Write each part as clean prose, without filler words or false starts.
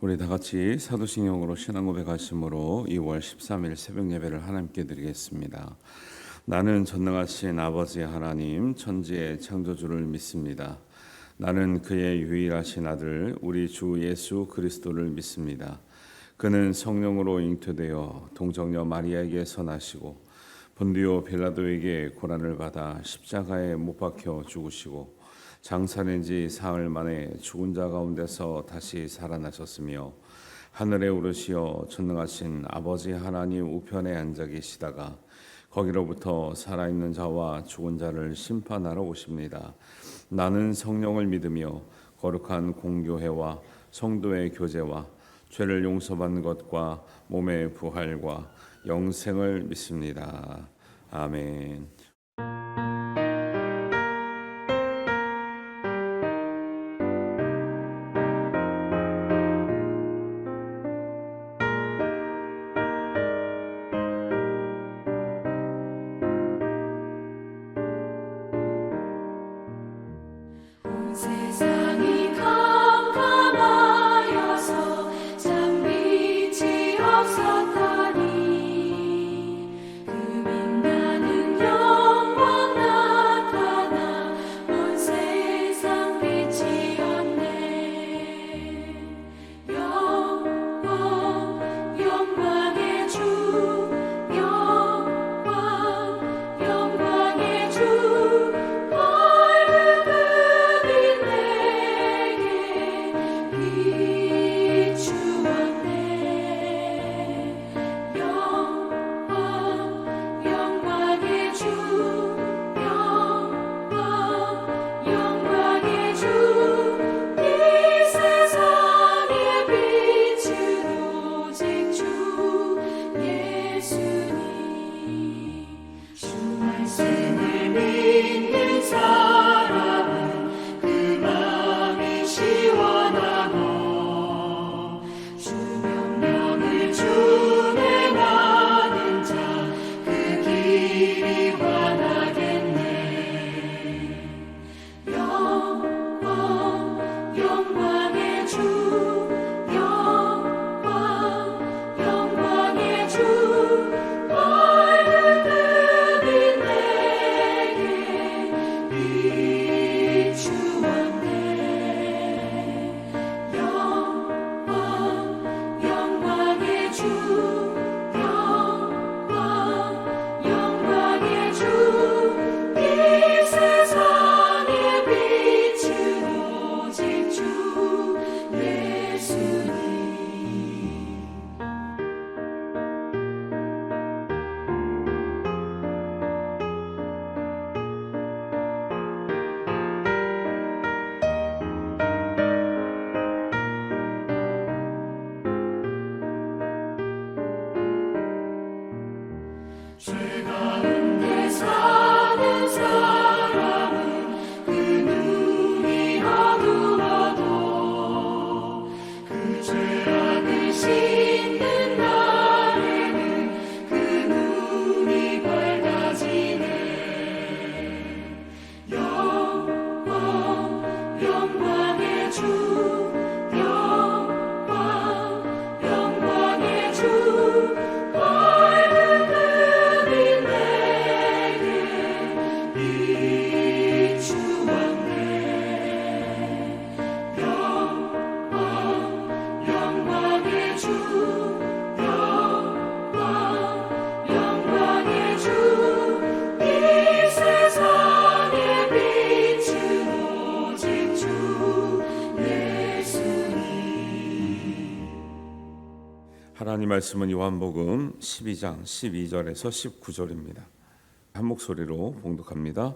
우리 다 같이 사도신경으로 신앙 고백하심으로 2월 13일 새벽 예배를 하나님께 드리겠습니다. 나는 전능하신 아버지 하나님 천지의 창조주를 믿습니다. 나는 그의 유일하신 아들 우리 주 예수 그리스도를 믿습니다. 그는 성령으로 잉태되어 동정녀 마리아에게서 나시고 본디오 빌라도에게 고난을 받아 십자가에 못 박혀 죽으시고 장사된 지 사흘 만에 죽은 자 가운데서 다시 살아나셨으며 하늘에 오르시어 전능하신 아버지 하나님 우편에 앉아 계시다가 거기로부터 살아있는 자와 죽은 자를 심판하러 오십니다. 나는 성령을 믿으며 거룩한 공교회와 성도의 교제와 죄를 용서받는 것과 몸의 부활과 영생을 믿습니다. 아멘. 세상이 캄캄하여서 참 빛이 없었다니 그 빛나는 영광 나타나 온 세상 빛이었네. 영광의 주 영광의 주 말씀을 믿는 사람은 그 마음이 시원하고 주 명령을 준행하는 자 그 길이 환하겠네. 영광의 주 영광의 주 죄 가운데 사는 사람은 그 눈이 어두워도 그 죄악을 씻는 날에는 그 눈이 밝아지네. 영광의 주 영광의 주 하나님 말씀은 요한복음 12장 12절에서 19절입니다. 한 목소리로 봉독합니다.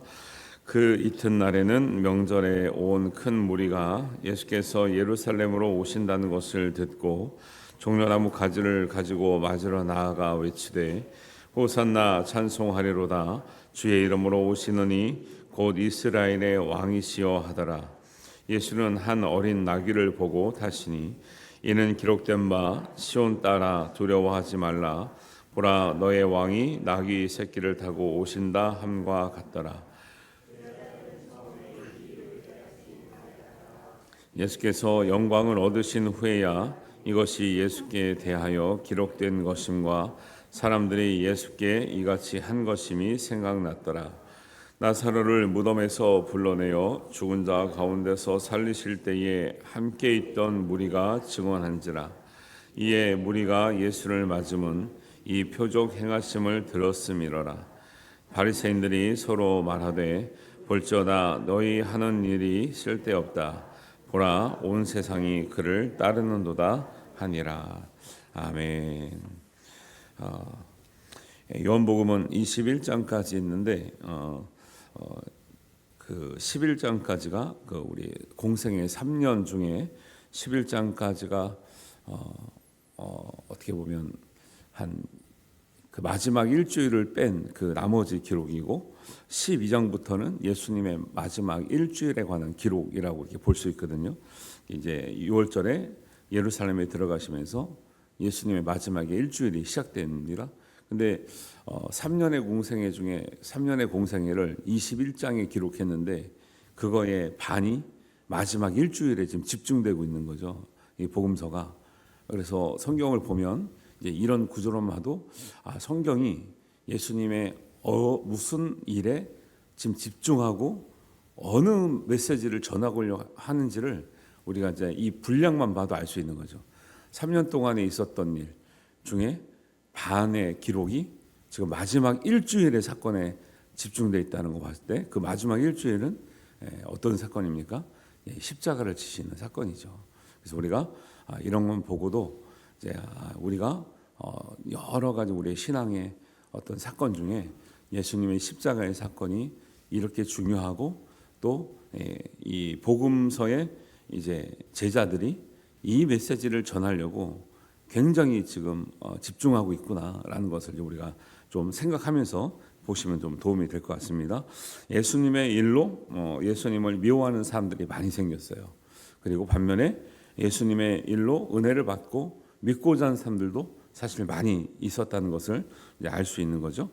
그 이튿날에는 명절에 온 큰 무리가 예수께서 예루살렘으로 오신다는 것을 듣고 종려나무 가지를 가지고 맞으러 나아가 외치되 호산나 찬송하리로다 주의 이름으로 오시느니 곧 이스라엘의 왕이시여 하더라. 예수는 한 어린 나귀를 보고 타시니 이는 기록된 바 시온 딸아 두려워하지 말라 보라 너의 왕이 나귀 새끼를 타고 오신다 함과 같더라. 예수께서 영광을 얻으신 후에야 이것이 예수께 대하여 기록된 것임과 사람들이 예수께 이같이 한 것임이 생각났더라. 나사로를 무덤에서 불러내어 죽은 자 가운데서 살리실 때에 함께 있던 무리가 증언한지라. 이에 무리가 예수를 맞음은 이 표적 행하심을 들었음이로라. 바리새인들이 서로 말하되 볼지어다 너희 하는 일이 쓸데없다. 보라 온 세상이 그를 따르는도다 하니라. 아멘. 요한복음은 21장까지 있는데 그 11장까지가 그 우리 공생의 3년 중에 11장까지가 어떻게 보면 한 그 마지막 일주일을 뺀 그 나머지 기록이고 12장부터는 예수님의 마지막 일주일에 관한 기록이라고 이렇게 볼 수 있거든요. 이제 6월절에 예루살렘에 들어가시면서 예수님의 마지막에 일주일이 시작됩니다. 근데 3년의 공생애 중에 3년의 공생애를 21장에 기록했는데 그거의 반이 마지막 일주일에 지금 집중되고 있는 거죠. 이 복음서가. 그래서 성경을 보면 이제 이런 구조로만 봐도 성경이 예수님의 무슨 일에 지금 집중하고 어느 메시지를 전하려고 하는지를 우리가 이제 이 분량만 봐도 알 수 있는 거죠. 3년 동안에 있었던 일 중에 반의 기록이 지금 마지막 일주일의 사건에 집중되어 있다는 거 봤을 때 그 마지막 일주일은 어떤 사건입니까? 십자가를 지시는 사건이죠. 그래서 우리가 이런 건 보고도 이제 우리가 여러 가지 우리의 신앙의 어떤 사건 중에 예수님의 십자가의 사건이 이렇게 중요하고 또 이 복음서에 이제 제자들이 이 메시지를 전하려고 굉장히 지금 집중하고 있구나라는 것을 우리가 좀 생각하면서 보시면 좀 도움이 될 것 같습니다. 예수님의 일로 예수님을 미워하는 사람들이 많이 생겼어요. 그리고 반면에 예수님의 일로 은혜를 받고 믿고자 하는 사람들도 사실 많이 있었다는 것을 알 수 있는 거죠.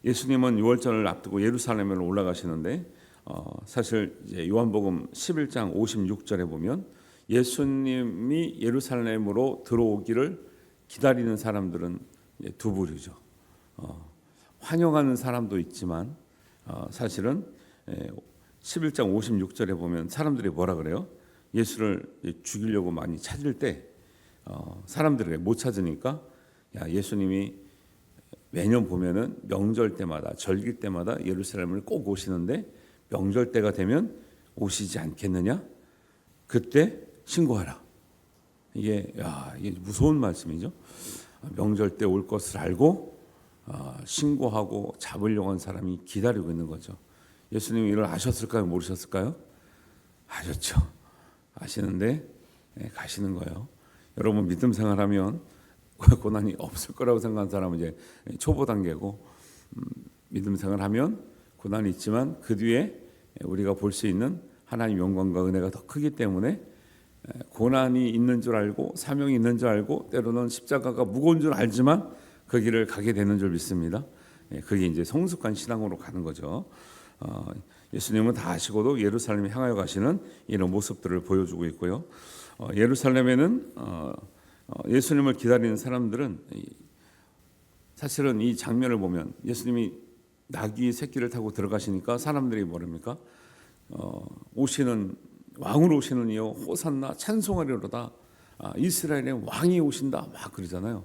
예수님은 6월절을 앞두고 예루살렘으로 올라가시는데 사실 이제 요한복음 11장 56절에 보면 예수님이 예루살렘으로 들어오기를 기다리는 사람들은 두 부류죠. 환영하는 사람도 있지만 사실은 11장 56절에 보면 사람들이 뭐라 그래요? 예수를 죽이려고 많이 찾을 때 사람들이 못 찾으니까 예수님이 매년 보면은 명절 때마다 절기 때마다 예루살렘을 꼭 오시는데 명절 때가 되면 오시지 않겠느냐? 그때 신고하라. 이게 무서운 말씀이죠. 명절 때 올 것을 알고 신고하고 잡으려고 한 사람이 기다리고 있는 거죠. 예수님이 이걸 아셨을까요? 모르셨을까요? 아셨죠. 아시는데 가시는 거예요. 여러분 믿음 생활하면 고난이 없을 거라고 생각하는 사람은 이제 초보 단계고 믿음 생활하면 고난이 있지만 그 뒤에 우리가 볼 수 있는 하나님 영광과 은혜가 더 크기 때문에 고난이 있는 줄 알고 사명이 있는 줄 알고 때로는 십자가가 무거운 줄 알지만 그 길을 가게 되는 줄 믿습니다. 그게 이제 성숙한 신앙으로 가는 거죠. 예수님은 다 아시고도 예루살렘에 향하여 가시는 이런 모습들을 보여주고 있고요. 예루살렘에는 예수님을 기다리는 사람들은 사실은 이 장면을 보면 예수님이 나귀 새끼를 타고 들어가시니까 사람들이 뭐랍니까? 오시는 왕으로 오시는 이여 호산나 찬송하리로다. 이스라엘의 왕이 오신다 막 그러잖아요.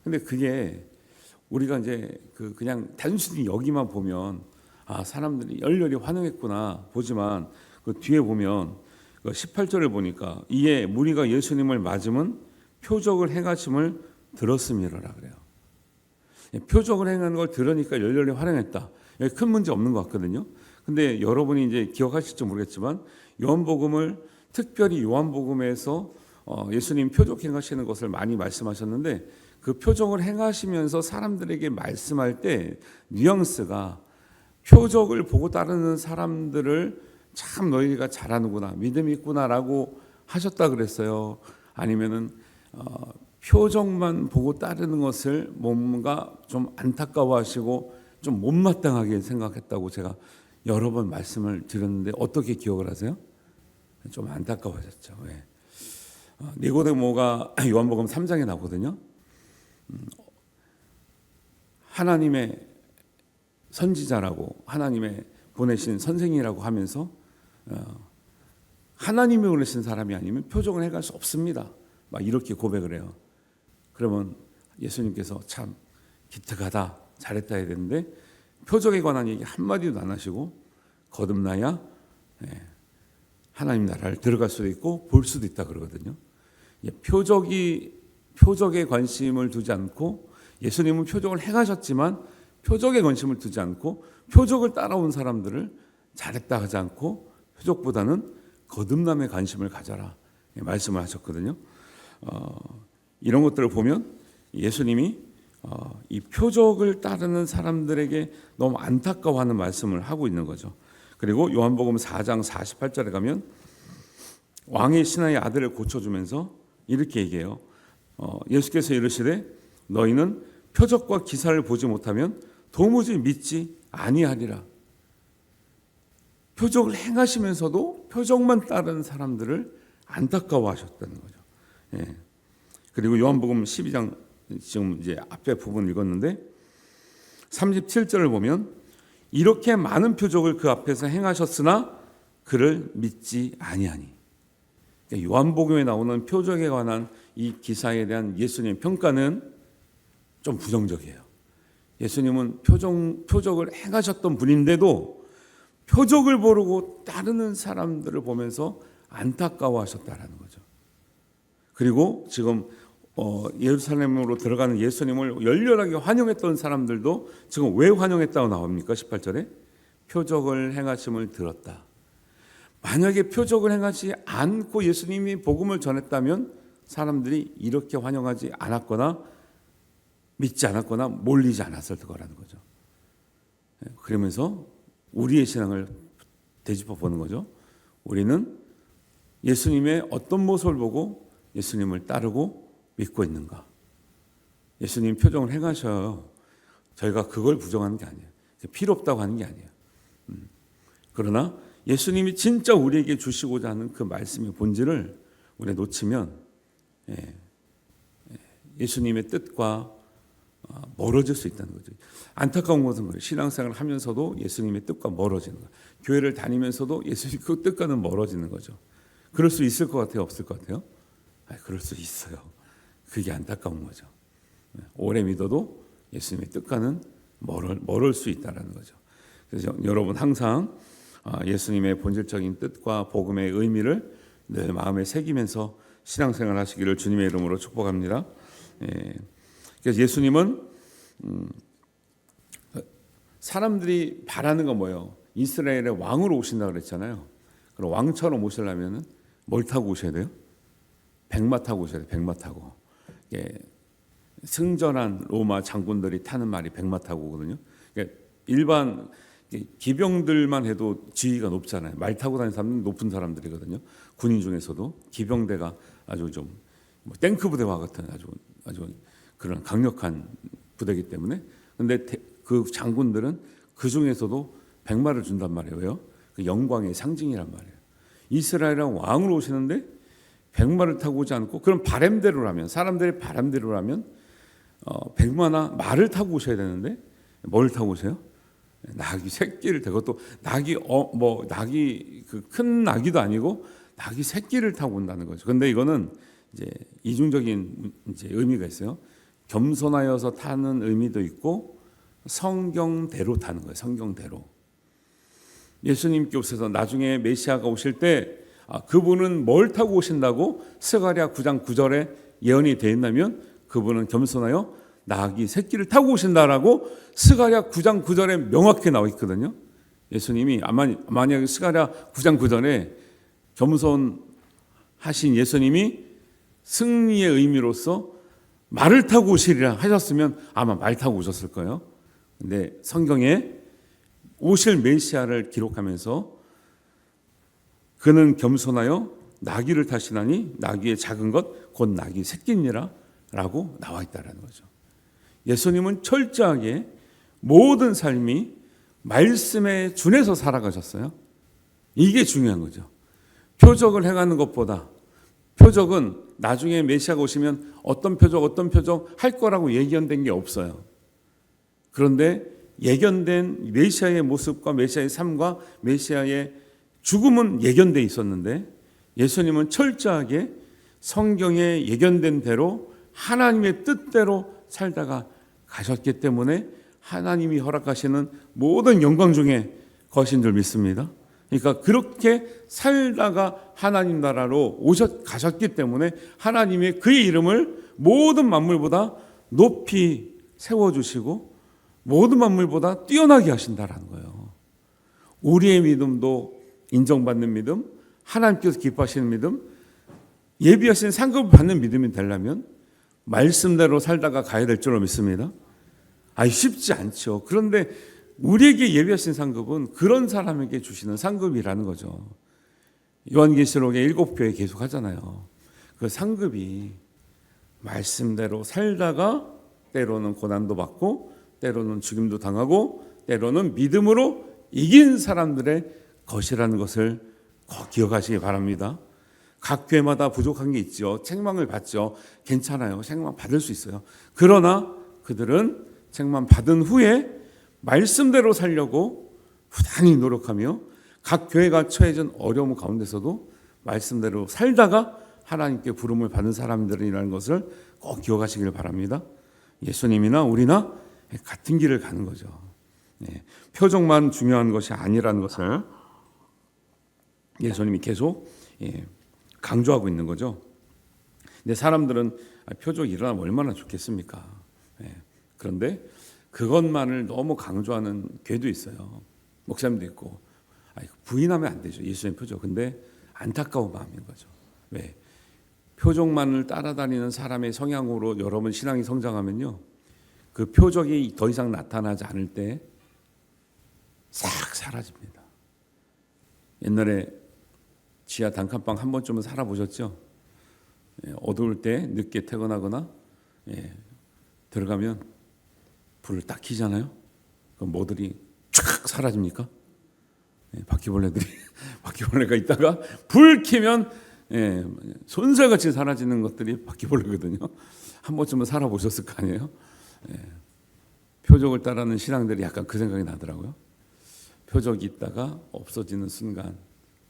근데 그게 우리가 이제 그냥 단순히 여기만 보면 사람들이 열렬히 환영했구나 보지만 그 뒤에 보면 18절을 보니까 이에 무리가 예수님을 맞으면 표적을 행하심을 들었음이로라 그래요. 표적을 행하는 걸 들으니까 열렬히 환영했다. 큰 문제 없는 것 같거든요. 근데 여러분이 이제 기억하실지 모르겠지만 요한복음을 특별히 요한복음에서 예수님 표적 행하시는 것을 많이 말씀하셨는데 그 표적을 행하시면서 사람들에게 말씀할 때 뉘앙스가 표적을 보고 따르는 사람들을 참 너희가 잘하는구나 믿음이 있구나라고 하셨다 그랬어요. 아니면은 표적만 보고 따르는 것을 뭔가 좀 안타까워하시고 좀 못마땅하게 생각했다고 제가 여러 번 말씀을 드렸는데 어떻게 기억을 하세요? 좀 안타까워졌죠. 왜? 니고데모가 요한복음 3장에 나오거든요. 하나님의 선지자라고 하나님의 보내신 선생이라고 하면서 하나님이 보내신 사람이 아니면 표적을 해갈 수 없습니다. 막 이렇게 고백을 해요. 그러면 예수님께서 참 기특하다, 잘했다 해야 되는데 표적에 관한 얘기 한마디도 안 하시고 거듭나야 하나님 나라를 들어갈 수도 있고 볼 수도 있다 그러거든요. 표적에 관심을 두지 않고 예수님은 표적을 행하셨지만 표적에 관심을 두지 않고 표적을 따라온 사람들을 잘했다 하지 않고 표적보다는 거듭남에 관심을 가져라 말씀을 하셨거든요. 이런 것들을 보면 예수님이 이 표적을 따르는 사람들에게 너무 안타까워하는 말씀을 하고 있는 거죠. 그리고 요한복음 4장 48절에 가면 왕의 신하의 아들을 고쳐주면서 이렇게 얘기해요. 예수께서 이르시되 너희는 표적과 기사를 보지 못하면 도무지 믿지 아니하리라. 표적을 행하시면서도 표적만 따르는 사람들을 안타까워하셨다는 거죠. 그리고 요한복음 12장 지금 이제 앞에 부분 읽었는데 37절을 보면 이렇게 많은 표적을 그 앞에서 행하셨으나 그를 믿지 아니하니. 그러니까 요한복음에 나오는 표적에 관한 이 기사에 대한 예수님의 평가는 좀 부정적이에요. 예수님은 표적을 행하셨던 분인데도 표적을 모르고 따르는 사람들을 보면서 안타까워하셨다라는 거죠. 그리고 지금 예루살렘으로 들어가는 예수님을 열렬하게 환영했던 사람들도 지금 왜 환영했다고 나옵니까? 18절에 표적을 행하심을 들었다. 만약에 표적을 행하지 않고 예수님이 복음을 전했다면 사람들이 이렇게 환영하지 않았거나 믿지 않았거나 몰리지 않았을 거라는 거죠. 그러면서 우리의 신앙을 되짚어 보는 거죠. 우리는 예수님의 어떤 모습을 보고 예수님을 따르고 믿고 있는가? 예수님 표정을 행하셔요. 저희가 그걸 부정하는 게 아니에요. 필요 없다고 하는 게 아니에요. 그러나 예수님이 진짜 우리에게 주시고자 하는 그 말씀의 본질을 우리가 놓치면 예수님의 뜻과 멀어질 수 있다는 거죠. 안타까운 것은 그래요. 신앙생활을 하면서도 예수님의 뜻과 멀어지는 거예요. 교회를 다니면서도 예수님 그 뜻과는 멀어지는 거죠. 그럴 수 있을 것 같아요? 없을 것 같아요? 그럴 수 있어요. 그게 안타까운 거죠. 오래 믿어도 예수님의 뜻과는 멀을 수 있다는 거죠. 그래서 여러분 항상 예수님의 본질적인 뜻과 복음의 의미를 늘 마음에 새기면서 신앙생활 하시기를 주님의 이름으로 축복합니다. 그래서 예수님은 사람들이 바라는 건 뭐예요? 이스라엘의 왕으로 오신다고 그랬잖아요. 그럼 왕처럼 오시려면 뭘 타고 오셔야 돼요? 백마 타고 오셔야 돼요. 백마 타고. 승전한 로마 장군들이 타는 말이 백마 타고 오거든요. 그러니까 일반 기병들만 해도 지위가 높잖아요. 말 타고 다니는 사람은 높은 사람들이거든요. 군인 중에서도 기병대가 아주 좀 탱크 부대와 같은 아주 그런 강력한 부대이기 때문에. 근데 그 장군들은 그 중에서도 백마를 준단 말이에요. 왜요? 그 영광의 상징이란 말이에요. 이스라엘은 왕으로 오시는데 백마를 타고 오지 않고, 그럼 바람대로라면, 사람들의 바람대로라면 백마나 말을 타고 오셔야 되는데 뭘 타고 오세요? 나귀 새끼를 타고, 또 낙이 낙이 그 큰 낙이도 아니고 낙이 새끼를 타고 온다는 거죠. 근데 이거는 이제 이중적인 이제 의미가 있어요. 겸손하여서 타는 의미도 있고 성경대로 타는 거예요. 성경대로. 예수님께서 나중에 메시아가 오실 때 그분은 뭘 타고 오신다고 스가랴 9장 9절에 예언이 되어 있다면 그분은 겸손하여 나귀 새끼를 타고 오신다라고 스가랴 9장 9절에 명확히 나와 있거든요. 예수님이 만약에 스가랴 9장 9절에 겸손하신 예수님이 승리의 의미로서 말을 타고 오시리라 하셨으면 아마 말 타고 오셨을 거예요. 근데 성경에 오실 메시아를 기록하면서 그는 겸손하여 나귀를 타시나니 나귀의 작은 것 곧 나귀 새끼니라 라고 나와 있다는 거죠. 예수님은 철저하게 모든 삶이 말씀에 준해서 살아가셨어요. 이게 중요한 거죠. 표적을 행하는 것보다, 표적은 나중에 메시아가 오시면 어떤 표적 할 거라고 예견된 게 없어요. 그런데 예견된 메시아의 모습과 메시아의 삶과 메시아의 죽음은 예견돼 있었는데 예수님은 철저하게 성경에 예견된 대로 하나님의 뜻대로 살다가 가셨기 때문에 하나님이 허락하시는 모든 영광 중에 거신 줄 믿습니다. 그러니까 그렇게 살다가 하나님 나라로 가셨기 때문에 하나님의 그의 이름을 모든 만물보다 높이 세워주시고 모든 만물보다 뛰어나게 하신다라는 거예요. 우리의 믿음도 인정받는 믿음, 하나님께서 기뻐하시는 믿음, 예비하신 상급을 받는 믿음이 되려면 말씀대로 살다가 가야 될 줄로 믿습니다. 쉽지 않죠. 그런데 우리에게 예비하신 상급은 그런 사람에게 주시는 상급이라는 거죠. 요한계시록의 7교회 계속 하잖아요. 그 상급이 말씀대로 살다가 때로는 고난도 받고 때로는 죽임도 당하고 때로는 믿음으로 이긴 사람들의 것이라는 것을 꼭 기억하시기 바랍니다. 각 교회마다 부족한 게 있죠. 책망을 받죠. 괜찮아요. 책망 받을 수 있어요. 그러나 그들은 책망 받은 후에 말씀대로 살려고 부단히 노력하며 각 교회가 처해진 어려움 가운데서도 말씀대로 살다가 하나님께 부름을 받은 사람들이라는 것을 꼭 기억하시길 바랍니다. 예수님이나 우리나 같은 길을 가는 거죠. 표적만 중요한 것이 아니라는 것을 예수님이 계속 강조하고 있는 거죠. 근데 사람들은 표적이 일어나면 얼마나 좋겠습니까? 그런데 그것만을 너무 강조하는 교회도 있어요. 목사님도 있고 부인하면 안 되죠. 예수님 표적. 근데 안타까운 마음인 거죠. 왜? 표적만을 따라다니는 사람의 성향으로 여러분 신앙이 성장하면요, 그 표적이 더 이상 나타나지 않을 때 싹 사라집니다. 옛날에 지하 단칸방 한 번쯤은 살아보셨죠? 어두울 때 늦게 퇴근하거나 들어가면 불을 딱 켜잖아요. 그럼 뭐들이 쫙 사라집니까? 바퀴벌레가 있다가 불 켜면 손살같이 사라지는 것들이 바퀴벌레거든요. 한 번쯤은 살아보셨을 거 아니에요? 표적을 따르는 신앙들이 약간 그 생각이 나더라고요. 표적이 있다가 없어지는 순간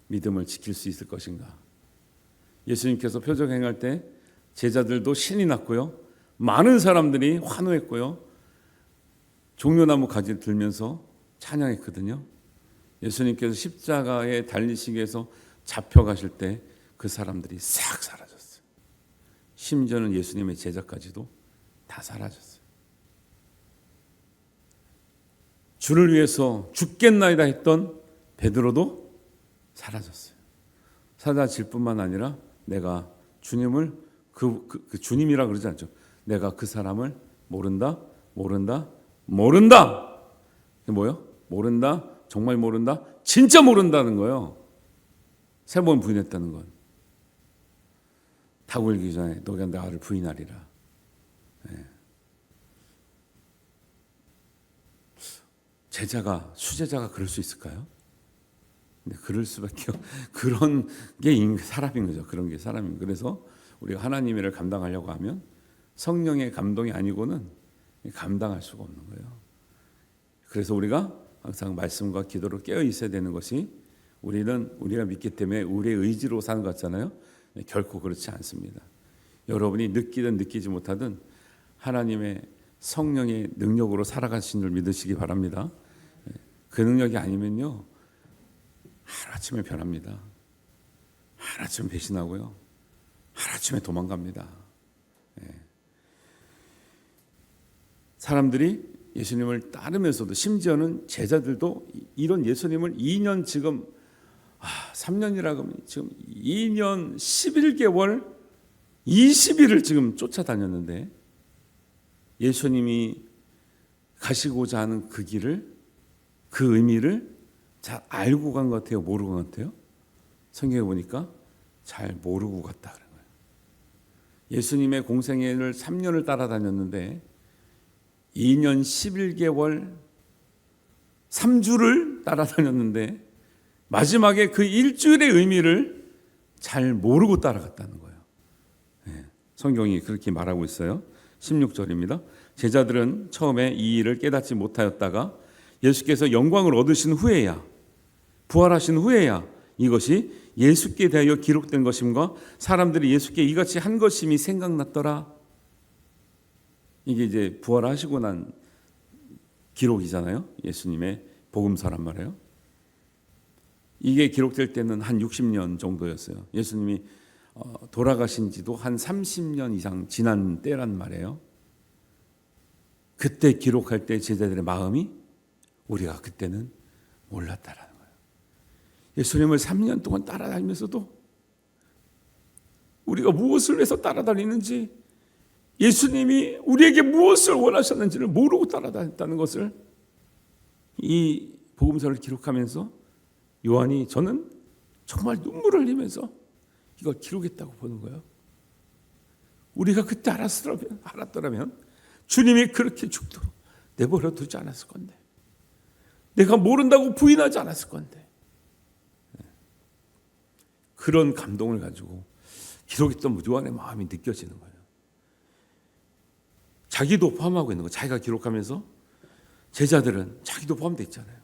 믿음을 지킬 수 있을 것인가? 예수님께서 표적 행할 때 제자들도 신이 났고요. 많은 사람들이 환호했고요. 종려나무 가지를 들면서 찬양했거든요. 예수님께서 십자가에 달리시기 위해서 잡혀가실 때 그 사람들이 싹 사라졌어요. 심지어는 예수님의 제자까지도 다 사라졌어요. 주를 위해서 죽겠나이다 했던 베드로도 사라졌어요. 사라질 뿐만 아니라 내가 주님을 그 주님이라 그러지 않죠. 내가 그 사람을 모른다. 이게 뭐예요? 모른다. 정말 모른다. 진짜 모른다는 거예요. 3번 부인했다는 건. 닭 울기 전에 너가 나를 부인하리라. 수제자가 그럴 수 있을까요? 근데 그럴 수밖에 그런 게 사람인 거죠. 그런 게 사람인. 그래서 우리가 하나님의 일을 감당하려고 하면 성령의 감동이 아니고는 감당할 수가 없는 거예요. 그래서 우리가 항상 말씀과 기도로 깨어 있어야 되는 것이 우리가 믿기 때문에 우리의 의지로 사는 것 같잖아요. 결코 그렇지 않습니다. 여러분이 느끼든 느끼지 못하든 하나님의 성령의 능력으로 살아가신 줄 믿으시기 바랍니다. 그 능력이 아니면요, 하루아침에 변합니다. 하루아침에 배신하고요, 하루아침에 도망갑니다. 사람들이 예수님을 따르면서도, 심지어는 제자들도 이런 예수님을 2년 지금 3년이라고 하면 지금 2년 11개월 20일을 지금 쫓아다녔는데 예수님이 가시고자 하는 그 길을, 그 의미를 잘 알고 간 것 같아요? 모르고 간 것 같아요? 성경에 보니까 잘 모르고 갔다 그런 거예요. 예수님의 공생애를 3년을 따라다녔는데 2년 11개월 3주를 따라다녔는데 마지막에 그 일주일의 의미를 잘 모르고 따라갔다는 거예요. 성경이 그렇게 말하고 있어요. 16절입니다. 제자들은 처음에 이 일을 깨닫지 못하였다가 예수께서 영광을 얻으신 후에야, 부활하신 후에야 이것이 예수께 대하여 기록된 것임과 사람들이 예수께 이같이 한 것임이 생각났더라. 이게 이제 부활하시고 난 기록이잖아요. 예수님의 복음서란 말이에요. 이게 기록될 때는 한 60년 정도였어요. 예수님이 돌아가신 지도 한 30년 이상 지난 때란 말이에요. 그때 기록할 때 제자들의 마음이 우리가 그때는 몰랐다라는 거예요. 예수님을 3년 동안 따라다니면서도 우리가 무엇을 위해서 따라다니는지, 예수님이 우리에게 무엇을 원하셨는지를 모르고 따라다녔다는 것을 이 복음서를 기록하면서 요한이, 저는 정말 눈물을 흘리면서 이걸 기록했다고 보는 거예요. 우리가 그때 알았더라면 주님이 그렇게 죽도록 내버려 두지 않았을 건데, 내가 모른다고 부인하지 않았을 건데, 그런 감동을 가지고 기록했던 요한의 마음이 느껴지는 거예요. 자기도 포함하고 있는 거. 자기가 기록하면서 제자들은 자기도 포함되어 있잖아요.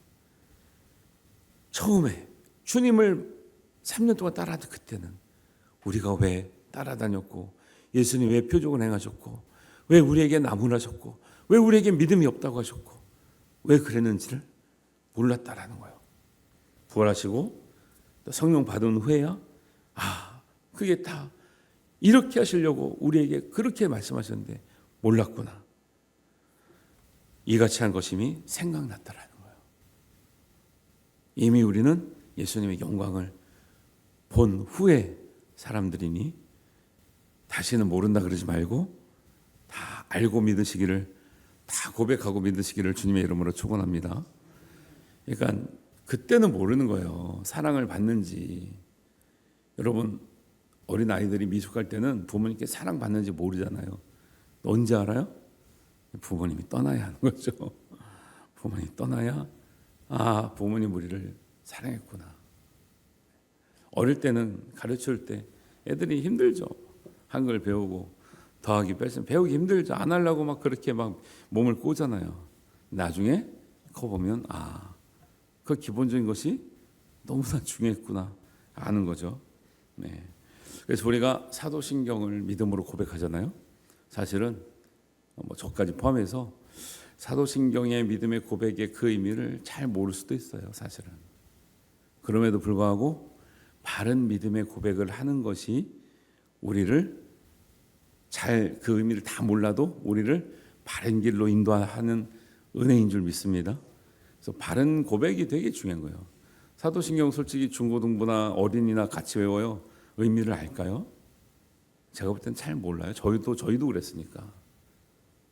처음에 주님을 3년 동안 따라하던 그때는 우리가 왜 따라다녔고, 예수님 왜 표적을 행하셨고, 왜 우리에게 나무라셨고, 왜 우리에게 믿음이 없다고 하셨고, 왜 그랬는지를 몰랐다라는 거예요. 부활하시고 또 성령 받은 후에야 그게 다 이렇게 하시려고 우리에게 그렇게 말씀하셨는데 몰랐구나. 이같이 한 것임이 생각났다라는 거예요. 이미 우리는 예수님의 영광을 본 후에 사람들이니 다시는 모른다 그러지 말고 다 알고 믿으시기를, 다 고백하고 믿으시기를 주님의 이름으로 축원합니다. 그러니까 그때는 모르는 거예요. 사랑을 받는지. 여러분, 어린 아이들이 미숙할 때는 부모님께 사랑 받는지 모르잖아요. 언제 알아요? 부모님이 떠나야 하는 거죠. 부모님이 떠나야 부모님 우리를 사랑했구나. 어릴 때는 가르칠 때 애들이 힘들죠. 한글 배우고 더하기 뺄셈 배우기 힘들죠. 안 하려고 막 그렇게 막 몸을 꼬잖아요. 나중에 커보면 그 기본적인 것이 너무나 중요했구나 아는 거죠. 네. 그래서 우리가 사도신경을 믿음으로 고백하잖아요. 사실은 저까지 포함해서 사도신경의 믿음의 고백의 그 의미를 잘 모를 수도 있어요. 사실은. 그럼에도 불구하고 바른 믿음의 고백을 하는 것이 우리를 잘, 그 의미를 다 몰라도 우리를 바른 길로 인도하는 은혜인 줄 믿습니다. 그래서 바른 고백이 되게 중요한 거예요. 사도신경 솔직히 중고등부나 어린이나 같이 외워요. 의미를 알까요? 제가 볼 땐 잘 몰라요. 저희도 그랬으니까.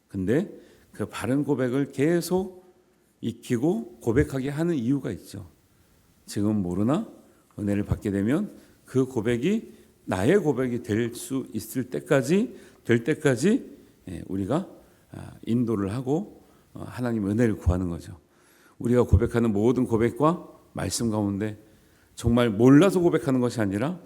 근데 그 바른 고백을 계속 익히고 고백하게 하는 이유가 있죠. 지금 모르나 은혜를 받게 되면 그 고백이 나의 고백이 될 수 있을 때까지, 될 때까지 우리가 인도를 하고 하나님 은혜를 구하는 거죠. 우리가 고백하는 모든 고백과 말씀 가운데 정말 몰라서 고백하는 것이 아니라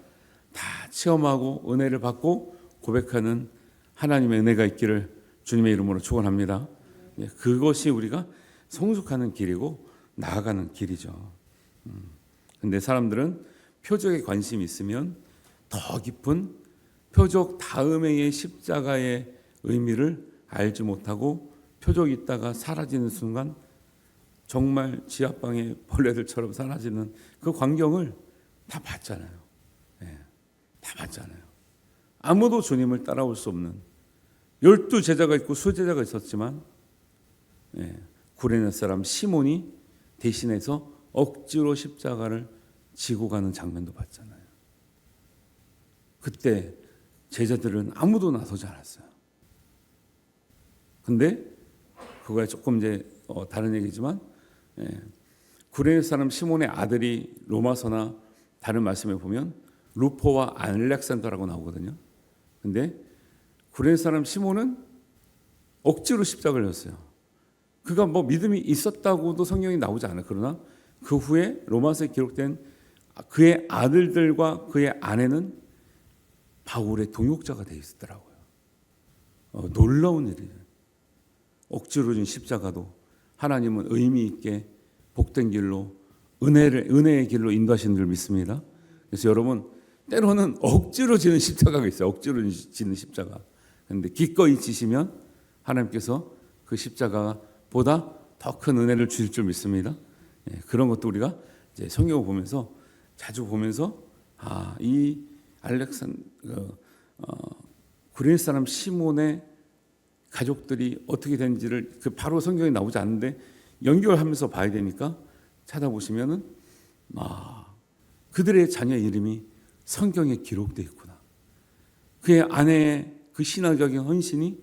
다 체험하고 은혜를 받고 고백하는 하나님의 은혜가 있기를 주님의 이름으로 축원합니다. 그것이 우리가 성숙하는 길이고 나아가는 길이죠. 근데 사람들은 표적에 관심이 있으면 더 깊은 표적 다음에의 십자가의 의미를 알지 못하고 표적이 있다가 사라지는 순간 정말 지하방의 벌레들처럼 사라지는 그 광경을 다 봤잖아요. 다 봤잖아요. 아무도 주님을 따라올 수 없는 12제자가 있고 수제자가 있었지만 구레네 사람 시몬이 대신해서 억지로 십자가를 지고 가는 장면도 봤잖아요. 그때 제자들은 아무도 나서지 않았어요. 근데 그거야 조금 이제 다른 얘기지만 구레네 사람 시몬의 아들이 로마서나 다른 말씀에 보면 루포와 알렉산더라고 나오거든요. 근데 구레네 사람 시몬은 억지로 십자가를 졌어요. 그가 뭐 믿음이 있었다고도 성경이 나오지 않아요. 그러나 그 후에 로마서에 기록된 그의 아들들과 그의 아내는 바울의 동역자가 되어 있었더라고요. 놀라운 일이에요. 억지로 진 십자가도 하나님은 의미 있게 복된 길로 은혜의 길로 인도하시는 줄 믿습니다. 그래서 여러분 때로는 억지로 지는 십자가가 있어요. 억지로 지는 십자가. 그런데 기꺼이 지시면 하나님께서 그 십자가보다 더 큰 은혜를 주실 줄 믿습니다. 그런 것도 우리가 이제 성경을 보면서 자주 보면서 이 구레네 사람 시몬의 가족들이 어떻게 된지를 바로 성경에 나오지 않는데 연결하면서 봐야 되니까 찾아보시면은 그들의 자녀 이름이 성경에 기록되어 있구나. 그의 아내의 그 신앙적인 헌신이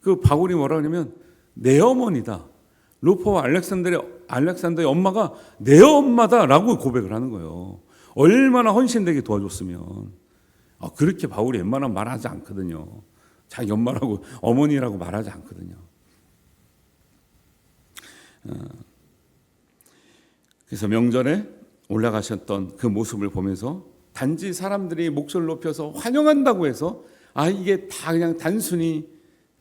그 바울이 뭐라 그러냐면 내 어머니다. 루포와 알렉산더의 엄마가 내 엄마다라고 고백을 하는 거예요. 얼마나 헌신되게 도와줬으면. 그렇게 바울이 웬만하면 말하지 않거든요. 자기 엄마라고 어머니라고 말하지 않거든요. 그래서 명절에 올라가셨던 그 모습을 보면서 단지 사람들이 목소리를 높여서 환영한다고 해서 이게 다 그냥 단순히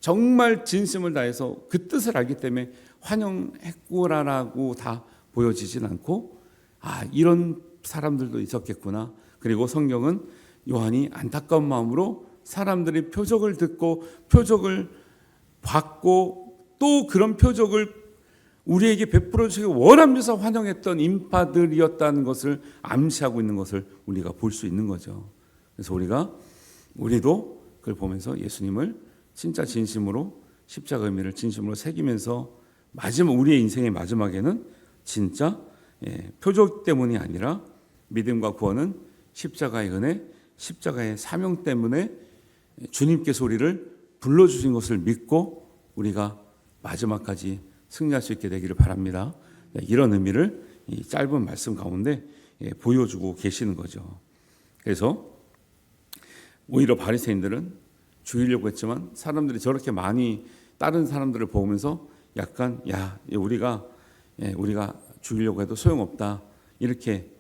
정말 진심을 다해서 그 뜻을 알기 때문에 환영했구나라고 다 보여지진 않고 이런 사람들도 있었겠구나. 그리고 성경은 요한이 안타까운 마음으로 사람들이 표적을 듣고 표적을 받고 또 그런 표적을 우리에게 베풀어 주시기 원하면서 환영했던 인파들이었다는 것을 암시하고 있는 것을 우리가 볼 수 있는 거죠. 그래서 우리도 그걸 보면서 예수님을 진짜 진심으로 십자가 의미를 진심으로 새기면서 우리의 인생의 마지막에는 진짜 표적 때문이 아니라 믿음과 구원은 십자가의 은혜, 십자가의 사명 때문에 주님께서 우리를 불러주신 것을 믿고 우리가 마지막까지 승리할 수 있게 되기를 바랍니다. 이런 의미를 이 짧은 말씀 가운데 보여주고 계시는 거죠. 그래서 오히려 바리새인들은 죽이려고 했지만 사람들이 저렇게 많이 다른 사람들을 보면서 약간 우리가 죽이려고 해도 소용없다. 이렇게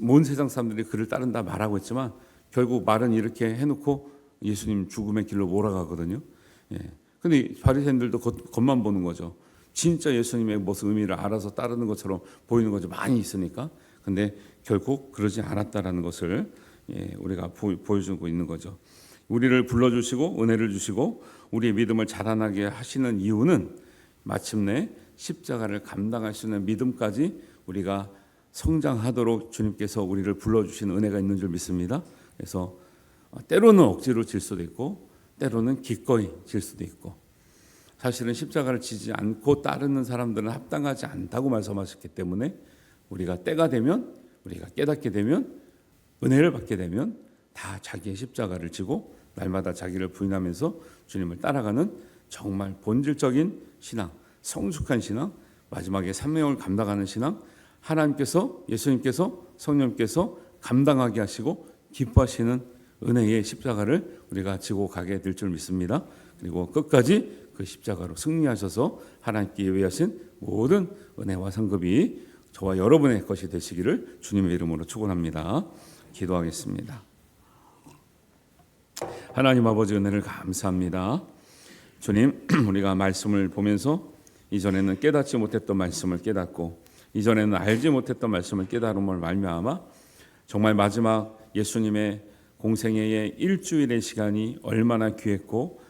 온 세상 사람들이 그를 따른다 말하고 있지만 결국 말은 이렇게 해놓고 예수님 죽음의 길로 몰아가거든요. 근데 바리새인들도 겉만 보는 거죠. 진짜 예수님의 무슨 의미를 알아서 따르는 것처럼 보이는 거죠. 많이 있으니까. 근데 결국 그러지 않았다라는 것을 우리가 보여주고 있는 거죠. 우리를 불러주시고 은혜를 주시고 우리의 믿음을 자라나게 하시는 이유는 마침내 십자가를 감당할 수 있는 믿음까지 우리가 성장하도록 주님께서 우리를 불러주시는 은혜가 있는 줄 믿습니다. 그래서 때로는 억지로 질 수도 있고 때로는 기꺼이 질 수도 있고 사실은 십자가를 지지 않고 따르는 사람들은 합당하지 않다고 말씀하셨기 때문에 우리가 때가 되면 우리가 깨닫게 되면 은혜를 받게 되면 다 자기의 십자가를 지고 날마다 자기를 부인하면서 주님을 따라가는 정말 본질적인 신앙, 성숙한 신앙, 마지막에 사명을 감당하는 신앙, 하나님께서 예수님께서 성령께서 감당하게 하시고 기뻐하시는 은혜의 십자가를 우리가 지고 가게 될 줄 믿습니다. 그리고 끝까지 그 십자가로 승리하셔서 하나님께 예비하신 모든 은혜와 상급이 저와 여러분의 것이 되시기를 주님의 이름으로 축원합니다. 기도하겠습니다. 하나님 아버지 은혜를 감사합니다. 주님, 우리가 말씀을 보면서 이전에는 깨닫지 못했던 말씀을 깨닫고 이전에는 알지 못했던 말씀을 깨달음을 말미암아 정말 마지막 예수님의 공생애의 일주일의 시간이 얼마나 귀했고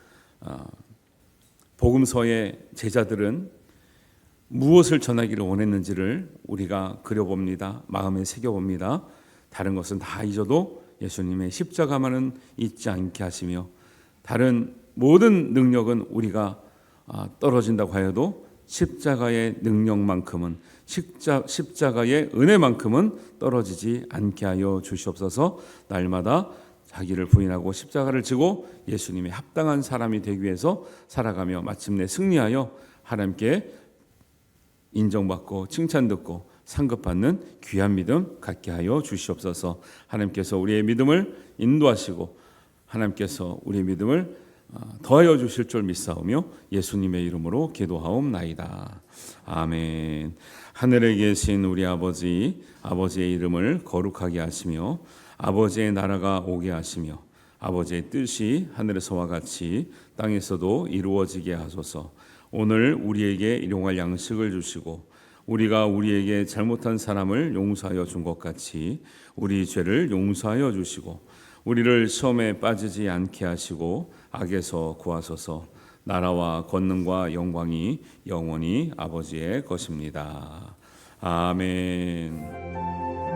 복음서의 제자들은 무엇을 전하기를 원했는지를 우리가 그려봅니다. 마음에 새겨봅니다. 다른 것은 다 잊어도 예수님의 십자가만은 잊지 않게 하시며 다른 모든 능력은 우리가 떨어진다고 하여도 십자가의 능력만큼은 십자가의 은혜만큼은 떨어지지 않게 하여 주시옵소서. 날마다 자기를 부인하고 십자가를 지고 예수님의 합당한 사람이 되기 위해서 살아가며 마침내 승리하여 하나님께 인정받고 칭찬듣고 상급받는 귀한 믿음 갖게 하여 주시옵소서. 하나님께서 우리의 믿음을 인도하시고 하나님께서 우리의 믿음을 더하여 주실 줄 믿사오며 예수님의 이름으로 기도하옵나이다. 아멘. 하늘에 계신 우리 아버지의 이름을 거룩하게 하시며 아버지의 나라가 오게 하시며 아버지의 뜻이 하늘에서와 같이 땅에서도 이루어지게 하소서. 오늘 우리에게 일용할 양식을 주시고 우리가 우리에게 잘못한 사람을 용서하여 준 것 같이 우리 죄를 용서하여 주시고 우리를 시험에 빠지지 않게 하시고 악에서 구하소서. 나라와 권능과 영광이 영원히 아버지의 것입니다. 아멘.